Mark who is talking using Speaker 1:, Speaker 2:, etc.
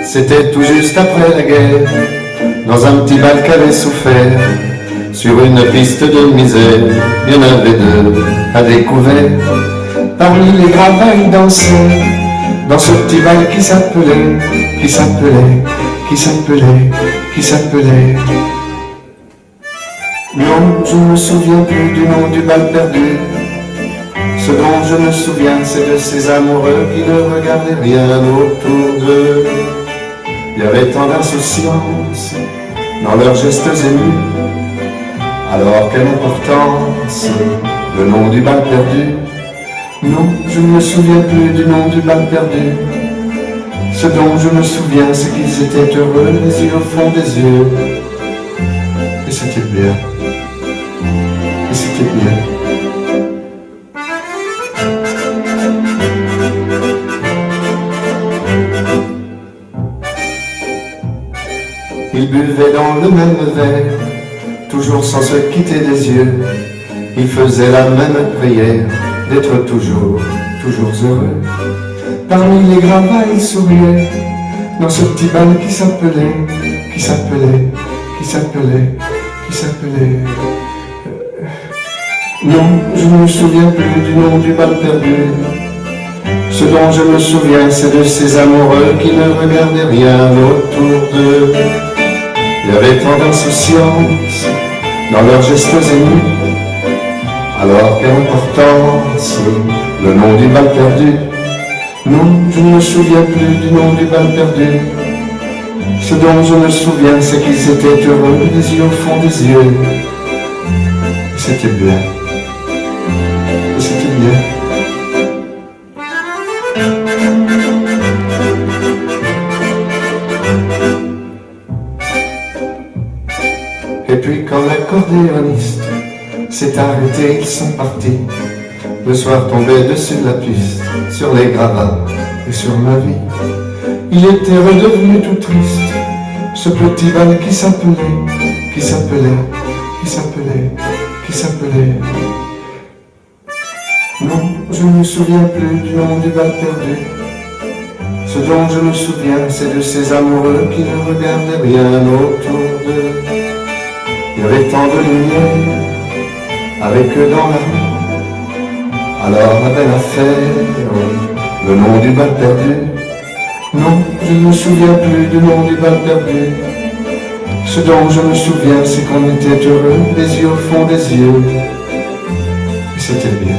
Speaker 1: C'était tout juste après la guerre, dans un petit bal qu'avait souffert. Sur une piste de misère, il y en avait deux à découvert. Parmi les gravats, ils dansaient dans ce petit bal qui s'appelait, qui s'appelait, qui s'appelait, qui s'appelait. Non, je ne me souviens plus du nom du bal perdu. Ce dont je me souviens, c'est de ces amoureux qui ne regardaient rien autour d'eux. Il y avait tant d'insouciance dans leurs gestes émus. Alors quelle importance, le nom du bal perdu. Non, je ne me souviens plus du nom du bal perdu. Ce dont je me souviens, c'est qu'ils étaient heureux, les yeux au fond des yeux. Et c'était bien. Et c'était bien. Ils buvaient dans le même verre, toujours sans se quitter des yeux. Ils faisaient la même prière, d'être toujours, toujours heureux. Parmi les gravats, ils souriaient, dans ce petit bal qui s'appelait, qui s'appelait, qui s'appelait, qui s'appelait... Non, je ne me souviens plus du nom du bal perdu. Ce dont je me souviens, c'est de ces amoureux qui ne regardaient rien autour d'eux. Il y avait tant d'insouciance dans leurs gestes émus. Alors quelle importance, le nom du bal perdu. Non, je ne me souviens plus du nom du bal perdu. Ce dont je me souviens, c'est qu'ils étaient heureux, les yeux au fond des yeux. Et c'était bien. Et c'était bien. Et puis quand l'accordéoniste s'est arrêté, ils sont partis. Le soir tombait dessus la piste, sur les gravats et sur ma vie. Il était redevenu tout triste, ce petit bal qui s'appelait, qui s'appelait, qui s'appelait, qui s'appelait. Non, je ne me souviens plus du nom du bal perdu. Ce dont je me souviens, c'est de ces amoureux qui ne regardaient rien autour d'eux. Il y avait tant de lumière avec eux dans la rue. Alors la belle affaire, le nom du bal perdu. Non, je ne me souviens plus du nom du bal perdu. Ce dont je me souviens, c'est qu'on était heureux, les yeux au fond des yeux. Et c'était bien.